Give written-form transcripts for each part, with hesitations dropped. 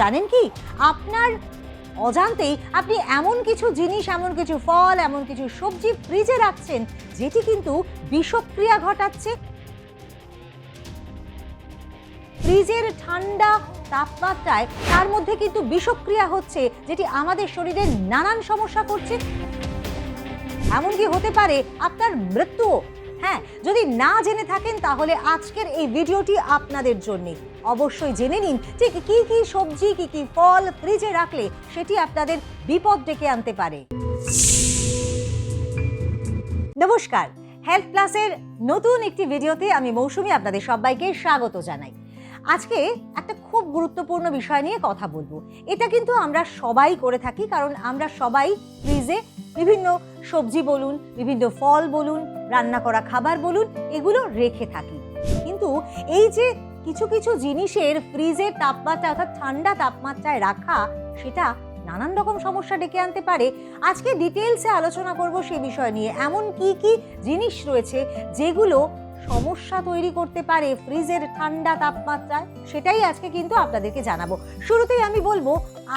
জানেন কি, আপনার অজান্তেই আপনি এমন কিছু জিনিস, এমন কিছু ফল, এমন কিছু সবজি ফ্রিজে রাখছেন যেটি কিন্তু বিষক্রিয়া ঘটাচ্ছে। ফ্রিজের ঠান্ডা তাপমাত্রায় তার মধ্যে কিন্তু বিষক্রিয়া হচ্ছে, যেটি আমাদের শরীরে নানান সমস্যা করছে। এমনকি হতে পারে আপনার মৃত্যুও। হ্যাঁ, যদি না জেনে থাকেন তাহলে আজকের এই ভিডিওটি আপনাদের জন্য। অবশ্যই জেনে নিন যে কি কি সবজি, কি কি ফল ফ্রিজে রাখলে সেটি আপনাদের বিপদ ডেকে আনতে পারে। নমস্কার, হেলথ প্লাসের নতুন একটি ভিডিওতে আমি মৌসুমী আপনাদের সবাইকে স্বাগত জানাই। আজকে একটা খুব গুরুত্বপূর্ণ বিষয় নিয়ে কথা বলবো। এটা কিন্তু আমরা সবাই করে থাকি, কারণ আমরা সবাই ফ্রিজে বিভিন্ন সবজি বলুন, বিভিন্ন ফল বলুন, রান্না করা খাবার বলুন, এগুলো রেখে থাকি। কিন্তু এই যে কিছু কিছু জিনিসের ফ্রিজের তাপমাত্রা অর্থাৎ ঠান্ডা তাপমাত্রায় রাখা, সেটা নানান রকম সমস্যা ডেকে আনতে পারে। আজকে ডিটেলসে আলোচনা করব সেই বিষয় নিয়ে। এমন কি কি জিনিস রয়েছে যেগুলো সমস্যা তৈরি করতে পারে ফ্রিজের ঠান্ডা তাপমাত্রায়, সেটাই আজকে কিন্তু আপনাদেরকে জানাবো। শুরুতেই আমি বলবো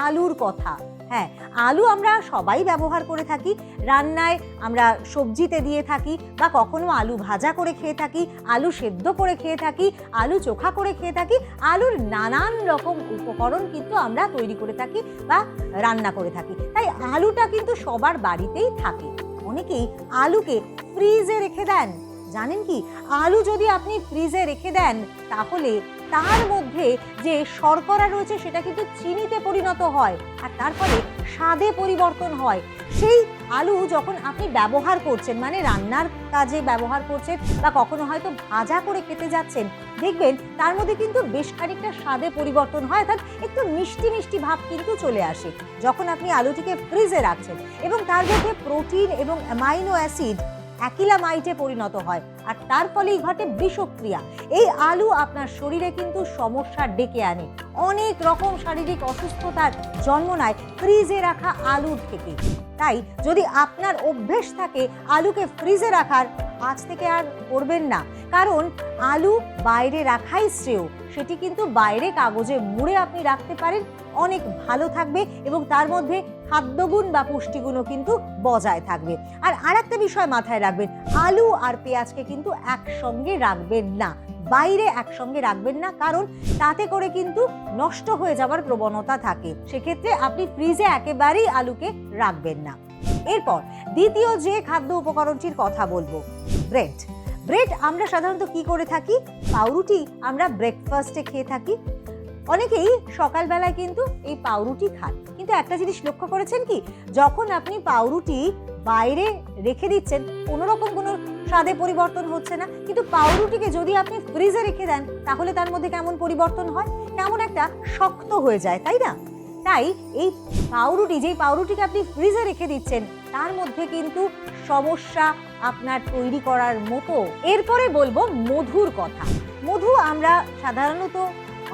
আলুর কথা। হ্যাঁ, আলু আমরা সবাই ব্যবহার করে থাকি, রান্নায় আমরা সবজিতে দিয়ে থাকি, বা কখনো আলু ভাজা করে খেয়ে থাকি, আলু সেদ্ধ করে খেয়ে থাকি, আলু চোখা করে খেয়ে থাকি। আলুর নানান রকম উপকরণ কিন্তু আমরা তৈরি করে থাকি বা রান্না করে থাকি। তাই আলুটা কিন্তু সবার বাড়িতেই থাকে। অনেকেই আলুকে ফ্রিজে রেখে দেন। জানেন কি, আলু যদি আপনি ফ্রিজে রেখে দেন তাহলে তার মধ্যে যে শর্করা রয়েছে সেটা কিন্তু চিনিতে পরিণত হয়, আর তার ফলে স্বাদে পরিবর্তন হয়। সেই আলু যখন আপনি ব্যবহার করছেন, মানে রান্নার কাজে ব্যবহার করছেন বা কখনো হয়তো ভাজা করে খেতে যাচ্ছেন, দেখবেন তার মধ্যে কিন্তু বেশ খানিকটা স্বাদে পরিবর্তন হয়, অর্থাৎ একটু মিষ্টি মিষ্টি ভাব কিন্তু চলে আসে যখন আপনি আলুটিকে ফ্রিজে রাখছেন। এবং তার মধ্যে প্রোটিন এবং অ্যামাইনো অ্যাসিড অ্যাকিলামাইটে পরিণত হয়, আর তার ফলেই ঘটে বিষক্রিয়া। এই আলু আপনার শরীরে কিন্তু সমস্যা ডেকে আনে, অনেক রকম শারীরিক অসুস্থতার জন্ম নেয় ফ্রিজে রাখা আলুর থেকে। তাই যদি আপনার অভ্যেস থাকে আলুকে ফ্রিজে রাখার, আজ থেকে আর করবেন না। কারণ আলু বাইরে রাখাই শ্রেয়। সেটি কিন্তু বাইরে কাগজে মুড়ে আপনি রাখতে পারেন, অনেক ভালো থাকবে এবং তার মধ্যে খাদ্যগুণ বা পুষ্টিগুণও কিন্তু বজায় থাকবে। আর আরেকটা বিষয় মাথায় রাখবেন, আলু আর পেঁয়াজকে কিন্তু একসঙ্গে রাখবেন না, বাইরে একসঙ্গে রাখবেন না, কারণ তাতে করে কিন্তু নষ্ট হয়ে যাওয়ার প্রবণতা থাকে। সেক্ষেত্রে আপনি ফ্রিজে একেবারেই আলুকে রাখবেন না। এরপর দ্বিতীয় যে খাদ্য উপকরণটির কথা বলবো, ব্রেড। ব্রেড আমরা সাধারণত কি করে থাকি, পাউরুটি আমরা ব্রেকফাস্টে খেয়ে থাকি। অনেকেই সকালবেলায় কিন্তু এই পাউরুটি খান। কিন্তু একটা জিনিস লক্ষ্য করেছেন কি, যখন আপনি পাউরুটি বাইরে রেখে দিচ্ছেন কোনো রকম কোনো স্বাদে পরিবর্তন হচ্ছে না, কিন্তু পাউরুটিকে যদি আপনি ফ্রিজে রেখে দেন তাহলে তার মধ্যে কেমন পরিবর্তন হয়, কেমন একটা শক্ত হয়ে যায়, তাই না? তাই এই পাউরুটি, যেই পাউরুটিকে আপনি ফ্রিজে রেখে দিচ্ছেন, তার মধ্যে কিন্তু সমস্যা আপনার তৈরি করার মতো। এরপরে বলবো মধুর কথা। মধু আমরা সাধারণত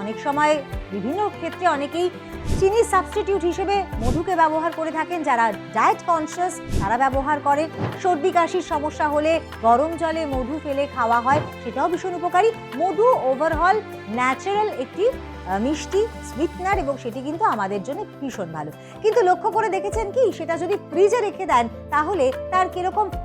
অনেক সময় বিভিন্ন ক্ষেত্রে অনেকেই চিনি সাবস্টিটিউট হিসেবে মধুকে ব্যবহার করে থাকেন। যারা ডায়েট কনসিয়াস তারা ব্যবহার করে। সর্দি কাশির সমস্যা হলে গরম জলে মধু ফেলে খাওয়া হয়, সেটাও ভীষণ উপকারী। মধু ওভারঅল ন্যাচারাল একটি মিষ্টি সুইটনার, এবং সেটি কিন্তু আমাদের জন্য ভীষণ ভালো। কিন্তু লক্ষ্য করে দেখেছেন কি, সেটা যদি ফ্রিজে রেখে দেন তাহলে তার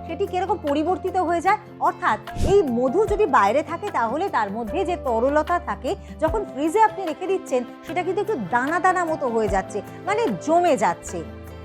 সেটি কিরকম পরিবর্তিত হয়ে যায়। অর্থাৎ এই মধু যদি বাইরে থাকে তাহলে তার মধ্যে যে তরলতা থাকে, যখন ফ্রিজে আপনি রেখে দিচ্ছেন সেটা কিন্তু একটু দানা দানা মতো হয়ে যাচ্ছে, মানে জমে যাচ্ছে।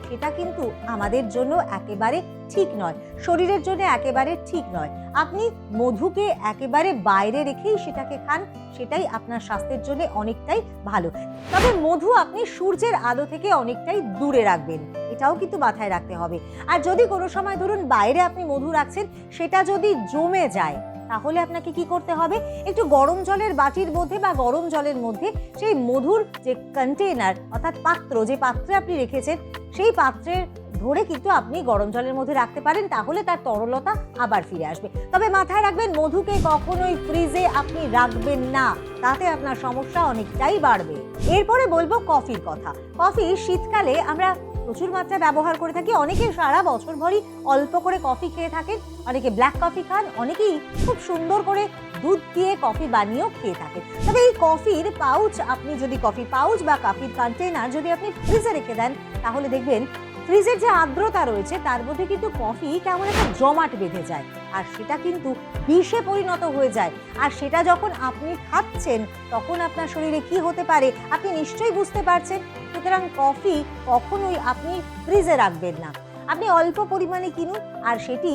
সেটা কিন্তু আমাদের জন্য একেবারে ঠিক নয়, শরীরের জন্য একেবারে ঠিক নয়। আপনি মধুকে একেবারে বাইরে রেখেই সেটাকে খান, সেটাই আপনার স্বাস্থ্যের জন্য অনেকটাই ভালো। তবে মধু আপনি সূর্যের আলো থেকে অনেকটাই দূরে রাখবেন, এটাও কিন্তু মাথায় রাখতে হবে। আর যদি কোনো সময় ধরুন বাইরে আপনি মধু রাখছেন, সেটা যদি জমে যায় তাহলে আপনাকে কি করতে হবে, একটু গরম জলের বাটির মধ্যে বা গরম জলের মধ্যে সেই মধুর যে কন্টেনার অর্থাৎ পাত্র, যে পাত্রে আপনি রেখেছেন সেই পাত্রের ধরে কিন্তু আপনি গরম জলের মধ্যে রাখতে পারেন, তাহলে তার তরলতা আবার ফিরে আসবে। তবে মাথায় রাখবেন, মধুকে কখনোই ফ্রিজে আপনি রাখবেন না, তাতে আপনার সমস্যা অনেকটাই বাড়বে। এরপরে বলবো কফির কথা। কফি শীতকালে আমরা প্রচুর মাত্রায় ব্যবহার করে থাকি। অনেকে সারা বছর ভরই অল্প করে কফি খেয়ে থাকেন, অনেকে ব্ল্যাক কফি খান, অনেকেই খুব সুন্দর করে দুধ দিয়ে কফি বানিয়েও খেয়ে থাকেন। তবে এই কফির পাউচ, আপনি যদি কফি পাউচ বা কফির কন্টেনার যদি আপনি ফ্রিজে রেখে দেন, তাহলে দেখবেন ফ্রিজের যে আর্দ্রতা রয়েছে তার মধ্যে কিন্তু কফি কেমন একটা জমাট বেঁধে যায়, আর সেটা কিন্তু বিষে পরিণত হয়ে যায়। আর সেটা যখন আপনি খাচ্ছেন তখন আপনার শরীরে কি হতে পারে আপনি নিশ্চয়ই বুঝতে পারছেন। সুতরাং কফি কখনোই আপনি ফ্রিজে রাখবেন না। আপনি অল্প পরিমাণে কিনুন, আর সেটি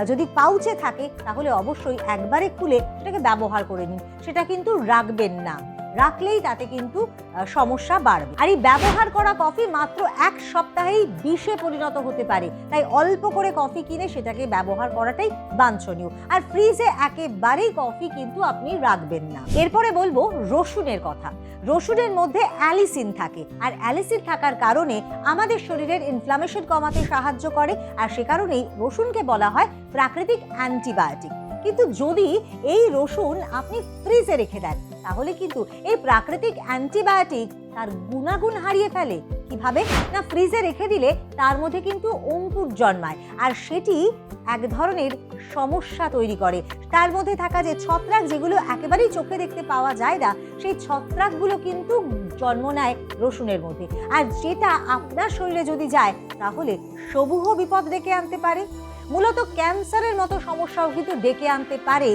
যদি পাউচে থাকে তাহলে অবশ্যই একবারে খুলে সেটাকে ব্যবহার করে নিন, সেটা কিন্তু রাখবেন না। রাখলেই তাতে কিন্তু সমস্যা বাড়বে। আর এই ব্যবহার করা কফি মাত্র 1 সপ্তাহেই বিষে পরিণত হতে পারে, তাই অল্প করে কফি কিনে সেটাকে ব্যবহার করাটাই বাঞ্ছনীয়। আর ফ্রিজে একেবারেই কফি কিন্তু আপনি রাখবেন না। এরপরে বলবো রসুনের কথা। রসুনের মধ্যে অ্যালিসিন থাকে, আর অ্যালিসিন থাকার কারণে আমাদের শরীরের ইনফ্লামেশন কমাতে সাহায্য করে, আর সে কারণেই রসুনকে বলা হয় প্রাকৃতিক অ্যান্টিবায়োটিক। কিন্তু যদি এই রসুন আপনি ফ্রিজে রেখে দেন তাহলে কিন্তু এই প্রাকৃতিক অ্যান্টিবায়োটিক তার গুণাগুণ হারিয়ে ফেলে। কিভাবে না, ফ্রিজে রেখে দিলে তার মধ্যে কিন্তু অঙ্কুর জন্মায়, আর সেটি এক ধরনের সমস্যা তৈরি করে। তার মধ্যে থাকা যে ছত্রাক, যেগুলো একেবারেই চোখে দেখতে পাওয়া যায় না, সেই ছত্রাকগুলো কিন্তু জন্ম নেয় রসুনের মধ্যে, আর যেটা আপনার শরীরে যদি যায় তাহলে সমূহ বিপদ ডেকে আনতে পারে। মূলত ক্যান্সারের মতো সমস্যাও কিন্তু ডেকে আনতে পারে।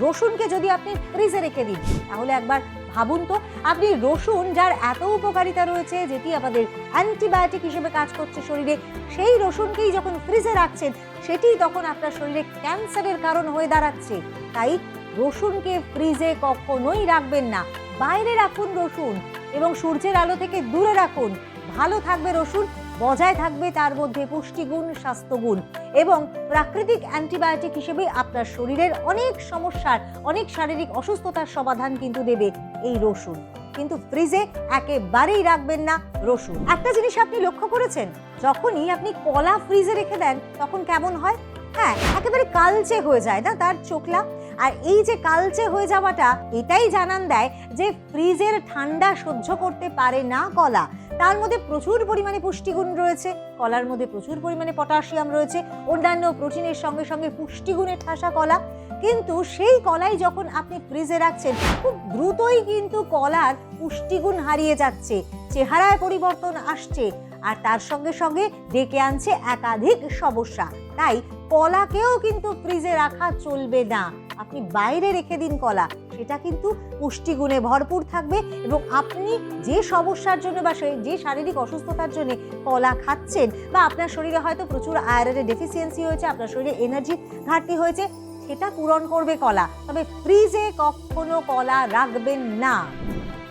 রসুনকে যদি আপনি ফ্রিজে রেখে দিন তাহলে একবার ভাবুন তো, আপনি রসুন যার এত উপকারিতা রয়েছে, যেটি আমাদের অ্যান্টিবায়োটিক হিসেবে কাজ করছে শরীরে, সেই রসুনকেই যখন ফ্রিজে রাখছেন সেটি তখন আপনার শরীরে ক্যান্সারের কারণ হয়ে দাঁড়াচ্ছে। তাই রসুনকে ফ্রিজে কখনোই রাখবেন না, বাইরে রাখুন রসুন, এবং সূর্যের আলো থেকে দূরে রাখুন। ভালো থাকবে রসুন, বজায় থাকবে তার মধ্যে পুষ্টিগুণ, স্বাস্থ্যগুণ, এবং প্রাকৃতিক অ্যান্টিবায়োটিক হিসেবে আপনার শরীরের অনেক সমস্যার, অনেক শারীরিক অসুস্থতার সমাধান কিন্তু দেবে এই রসুন। কিন্তু ফ্রিজে একেবারেই রাখবেন না রসুন। একটা জিনিস আপনি লক্ষ্য করেছেন, যখনই আপনি কলা ফ্রিজে রেখে দেন তখন কেমন হয়? হ্যাঁ, একেবারে কালচে হয়ে যায় না তার চোখলা। আর এই যে কালচে হয়ে যাওয়াটা, এটাই জানান দেয় যে ফ্রিজের ঠান্ডা সহ্য করতে পারে না কলা। তার মধ্যে প্রচুর পরিমাণে পুষ্টিগুণ রয়েছে, কলার মধ্যে প্রচুর পরিমাণে পটাশিয়াম রয়েছে, অন্যান্য প্রোটিনের সঙ্গে সঙ্গে পুষ্টিগুণের ঠাসা কলা। কিন্তু সেই কলাই যখন আপনি ফ্রিজে রাখছেন, খুব দ্রুতই কিন্তু কলার পুষ্টিগুণ হারিয়ে যাচ্ছে, চেহারায় পরিবর্তন আসছে, আর তার সঙ্গে সঙ্গে ডেকে আনছে একাধিক সমস্যা। তাই কলাকেও কিন্তু ফ্রিজে রাখা চলবে না, আপনি বাইরে রেখে দিন কলা, সেটা কিন্তু পুষ্টিগুণে ভরপুর থাকবে। এবং আপনি যে সমস্যার জন্য বা যে শারীরিক অসুস্থতার জন্য কলা খাচ্ছেন, বা আপনার শরীরে হয়তো প্রচুর আয়রনের ডেফিসিয়েন্সি হয়েছে, আপনার শরীরে এনার্জি ঘাটতি হয়েছে, সেটা পূরণ করবে কলা। তবে ফ্রিজে কখনো কলা রাখবেন না।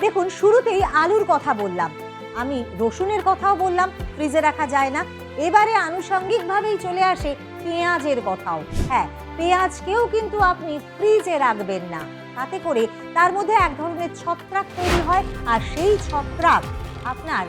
দেখুন, শুরুতেই আলুর কথা বললাম, আমি রসুনের কথাও বললাম, ফ্রিজে রাখা যায় না। এবারে আনুষঙ্গিকভাবেই চলে আসে পেঁয়াজের কথাও। হ্যাঁ, পেঁয়াজকেও কিন্তু আপনি ফ্রিজে রাখবেন না, তাতে করে তার মধ্যে এক ধরনের ছত্রাক তৈরি হয়, আর সেই ছত্রাক আপনার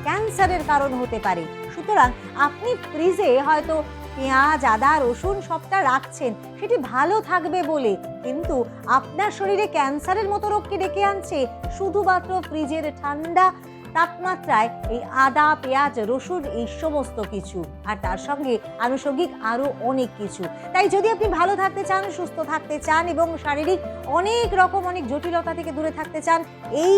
ক্যান্সারের কারণ হতে পারে। সুতরাং আপনি ফ্রিজে হয়তো পেঁয়াজ, আদা, রসুন সবটা রাখছেন সেটি ভালো থাকবে বলে, কিন্তু আপনার শরীরে ক্যান্সারের মতো রোগকে ডেকে আনছে শুধুমাত্র ফ্রিজের ঠান্ডা তাপমাত্রায় এই আদা, পেঁয়াজ, রসুন, এই সমস্ত কিছু, আর তার সঙ্গে আনুষঙ্গিক আরো অনেক কিছু। তাই যদি আপনি ভালো থাকতে চান, সুস্থ থাকতে চান, এবং শারীরিক অনেক রকম অনেক জটিলতা থেকে দূরে থাকতে চান, এই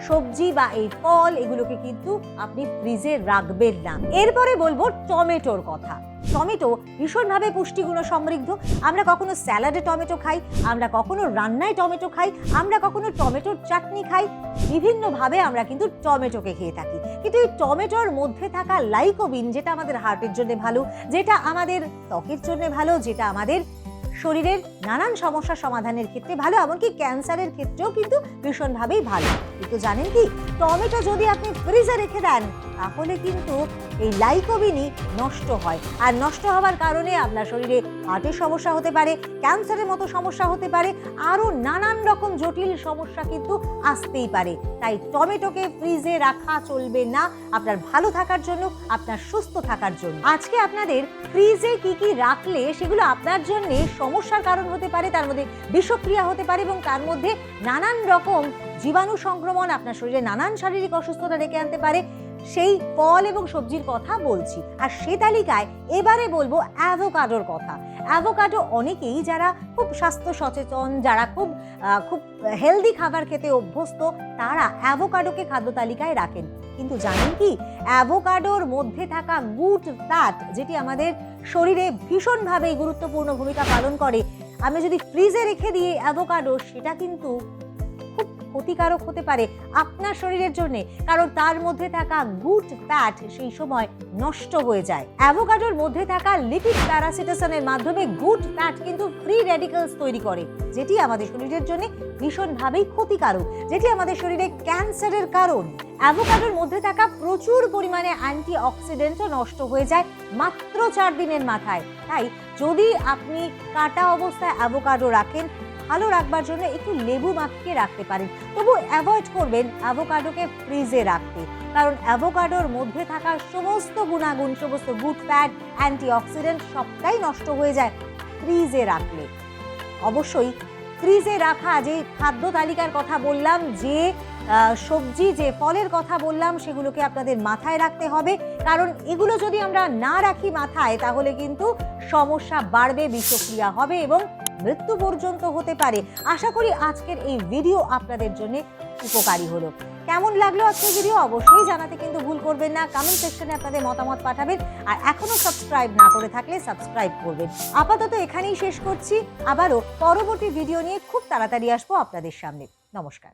সবজি বা এই ফল এগুলোকে কিন্তু আপনি ফ্রিজে রাখবেন না। এরপরে বলবো টমেটোর কথা। টমেটো ভীষণভাবে পুষ্টিগুণ সমৃদ্ধ। আমরা কখনো স্যালাডে টমেটো খাই, আমরা কখনো রান্নায় টমেটো খাই, আমরা কখনো টমেটোর চাটনি খাই, বিভিন্নভাবে আমরা কিন্তু টমেটোকে খেয়ে থাকি। কিন্তু এই টমেটোর মধ্যে থাকা লাইকোবিন, যেটা আমাদের হার্টের জন্য ভালো, যেটা আমাদের ত্বকের জন্য ভালো, যেটা আমাদের শরীরের নানান সমস্যা সমাধানের ক্ষেত্রে ভালো, এমনকি ক্যান্সারের ক্ষেত্রেও কিন্তু ভীষণভাবেই ভালো। কিন্তু জানেন কি, টমেটো যদি আপনি ফ্রিজে রেখে দেন তাহলে কিন্তু এই লাইকোবিনই নষ্ট হয়, আর নষ্ট হওয়ার কারণে আপনার শরীরে হার্টের সমস্যা হতে পারে, ক্যান্সারের মতো সমস্যা হতে পারে, আরও নানান রকম জটিল সমস্যা কিন্তু আসতেই পারে। তাই টমেটোকে ফ্রিজে রাখা চলবে না, আপনার ভালো থাকার জন্য, আপনার সুস্থ থাকার জন্য। আজকে আপনাদের ফ্রিজে কি কি রাখলে সেগুলো আপনার জন্য সমস্যার কারণ হতে পারে, তার মধ্যে বিষক্রিয়া হতে পারে, এবং তার মধ্যে নানান রকম জীবাণু সংক্রমণ আপনার শরীরে নানান শারীরিক অসুস্থতা ডেকে আনতে পারে, সেই ফল এবং সবজির কথা বলছি। আর সে তালিকায় এবারে বলবো অ্যাভোকাডোর কথা। অ্যাভোকাডো অনেকেই যারা খুব স্বাস্থ্য সচেতন, যারা খুব হেলদি খাবার খেতে অভ্যস্ত, তারা অ্যাভোকাডোকে খাদ্য তালিকায় রাখেন। কিন্তু জানেন কি, অ্যাভোকাডোর মধ্যে থাকা গুড ফ্যাট, যেটি আমাদের শরীরে ভীষণভাবে গুরুত্বপূর্ণ ভূমিকা পালন করে, আমি যদি ফ্রিজে রেখে দিই অ্যাভোকাডো, সেটা কিন্তু খুব ক্ষতিকারক হতে পারে আপনার শরীরের জন্য, কারণ তার মধ্যে থাকা গুড ফ্যাট সেই সময় নষ্ট হয়ে যায়। অ্যাভোকাডোর মধ্যে থাকা লিপিড প্যারাসিটেশনের মাধ্যমে গুড ফ্যাট কিন্তু ফ্রি রেডিক্যালস তৈরি করে, যেটি আমাদের শরীরের জন্য ভীষণভাবেই ক্ষতিকারক, যেটি আমাদের শরীরে ক্যান্সারের কারণ। অ্যাভোকাডোর মধ্যে থাকা প্রচুর পরিমাণে অ্যান্টি অক্সিডেন্টও নষ্ট হয়ে যায় মাত্র 4 দিনের মাথায়। তাই যদি আপনি কাটা অবস্থায় অ্যাভোকাডো রাখেন, ভালো রাখবার জন্য একটু লেবু মাখিয়ে রাখতে পারেন, তবু অ্যাভয়েড করবেন অ্যাভোকাডোকে ফ্রিজে রাখতে, কারণ অ্যাভোকাডোর মধ্যে থাকা সমস্ত গুণাগুণ, সমস্ত গুড ফ্যাট, অ্যান্টি অক্সিডেন্ট সবটাই নষ্ট হয়ে যায় ফ্রিজে রাখলে। অবশ্যই ফ্রিজে রাখা যে খাদ্য তালিকার কথা বললাম, যে সবজি, যে ফলের কথা বললাম, সেগুলোকে আপনাদের মাথায় রাখতে হবে, কারণ এগুলো যদি আমরা না রাখি মাথায়, তাহলে কিন্তু সমস্যা বাড়বে, বিষক্রিয়া হবে এবং মৃত্যু পর্যন্ত হতে পারে। আশা করি আজকের এই ভিডিও আপনাদের জন্য উপকারী হলো। কেমন লাগলো আজকের ভিডিও অবশ্যই জানাতে কিন্তু ভুল করবেন না। কমেন্ট সেকশনে আপনাদের মতামত পাঠাবেন, আর এখনো সাবস্ক্রাইব না করে থাকলে সাবস্ক্রাইব করবেন। আপাতত এখানেই শেষ করছি, আবারও পরবর্তী ভিডিও নিয়ে খুব তাড়াতাড়ি আসবো আপনাদের সামনে। নমস্কার।